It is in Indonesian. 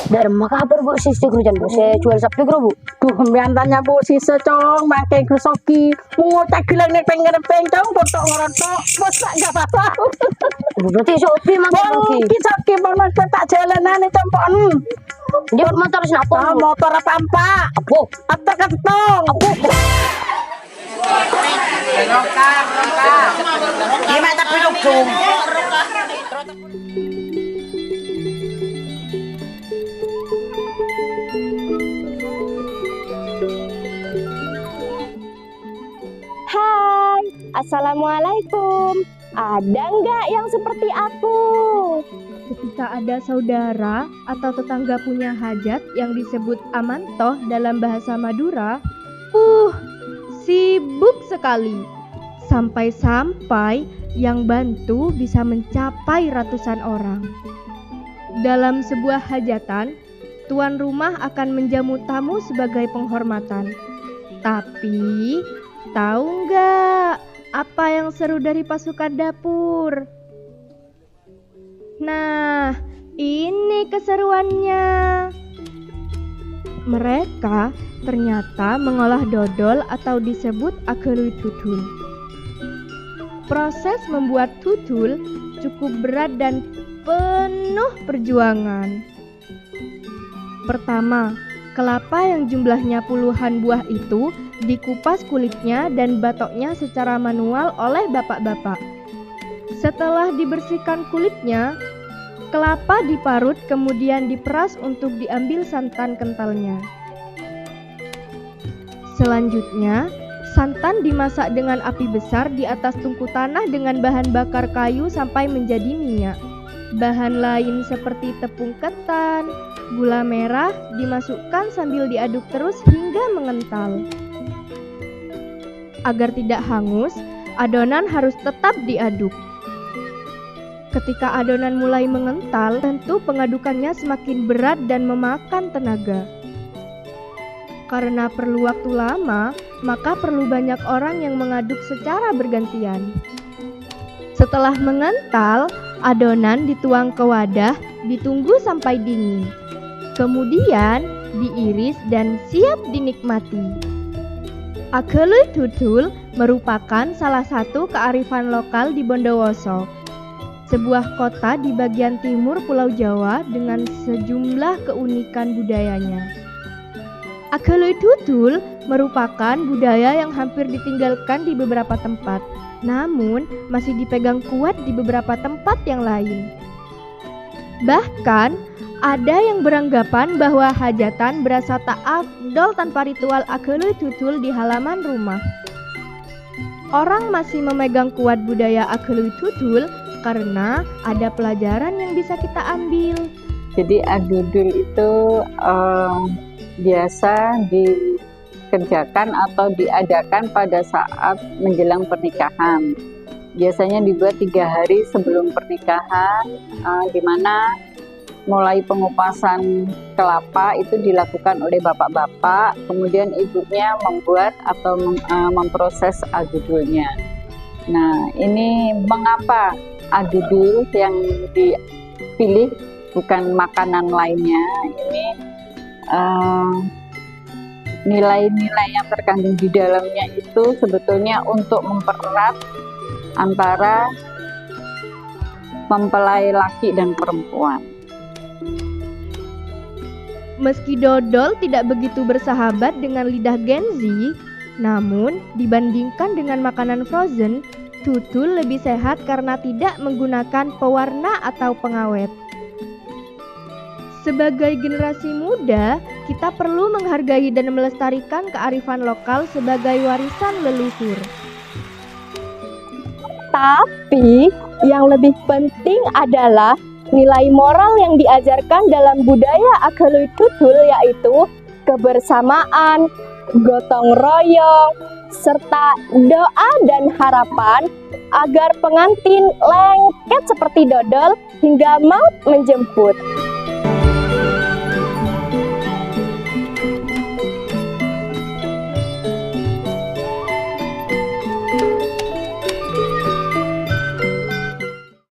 Dari makabar bu sisi kerjaan bu, saya jual sapi kro bu. Duh, mbiyen tanya Bu sisa cong, makai gresoki. Mungo tak bilang nek pengen cong, foto ngerotok. Bos tak gak apa-apa. Berarti sopi mangkok lagi. Ki sapi panas tak jalanan compon. Dia motor sinapa? Ah, motor apa? Apa? Atar ketong. Apa? Roka. Gimana tapi dong? Hai, Assalamualaikum. Ada nggak yang seperti aku? Ketika ada saudara atau tetangga punya hajat yang disebut amantoh dalam bahasa Madura, sibuk sekali. Sampai-sampai yang bantu bisa mencapai ratusan orang. Dalam sebuah hajatan, tuan rumah akan menjamu tamu sebagai penghormatan. Tapi, tahu nggak apa yang seru dari pasukan dapur? Nah, ini keseruannya. Mereka ternyata mengolah dodol atau disebut akeluy tutul. Proses membuat tutul cukup berat dan penuh perjuangan. Pertama, kelapa yang jumlahnya puluhan buah itu dikupas kulitnya dan batoknya secara manual oleh bapak-bapak. Setelah dibersihkan kulitnya, kelapa diparut kemudian diperas untuk diambil santan kentalnya. Selanjutnya, santan dimasak dengan api besar di atas tungku tanah dengan bahan bakar kayu sampai menjadi minyak. Bahan lain seperti tepung ketan, gula merah dimasukkan sambil diaduk terus hingga mengental. Agar tidak hangus, adonan harus tetap diaduk. Ketika adonan mulai mengental, tentu pengadukannya semakin berat dan memakan tenaga. Karena perlu waktu lama, maka perlu banyak orang yang mengaduk secara bergantian. Setelah mengental, adonan dituang ke wadah, ditunggu sampai dingin. Kemudian diiris dan siap dinikmati. Akeluy tutul merupakan salah satu kearifan lokal di Bondowoso, sebuah kota di bagian timur Pulau Jawa dengan sejumlah keunikan budayanya. Akeluy tutul merupakan budaya yang hampir ditinggalkan di beberapa tempat, namun masih dipegang kuat di beberapa tempat yang lain. Bahkan, ada yang beranggapan bahwa hajatan berasa tak afdol tanpa ritual akeluy tutul di halaman rumah. Orang masih memegang kuat budaya akeluy tutul karena ada pelajaran yang bisa kita ambil. Jadi adudul itu biasa dikerjakan atau diadakan pada saat menjelang pernikahan. Biasanya dibuat 3 hari sebelum pernikahan, di mana mulai pengupasan kelapa itu dilakukan oleh bapak-bapak, kemudian ibunya membuat atau memproses adudulnya. Nah, ini mengapa adudul yang dipilih bukan makanan lainnya? Ini nilai-nilai yang terkandung di dalamnya itu sebetulnya untuk mempererat antara mempelai laki dan perempuan. Meski dodol tidak begitu bersahabat dengan lidah Gen Z, namun dibandingkan dengan makanan frozen, tutul lebih sehat karena tidak menggunakan pewarna atau pengawet. Sebagai generasi muda, kita perlu menghargai dan melestarikan kearifan lokal sebagai warisan leluhur. Tapi yang lebih penting adalah nilai moral yang diajarkan dalam budaya akeluy tutul, yaitu kebersamaan, gotong royong, serta doa dan harapan agar pengantin lengket seperti dodol hingga maut menjemput.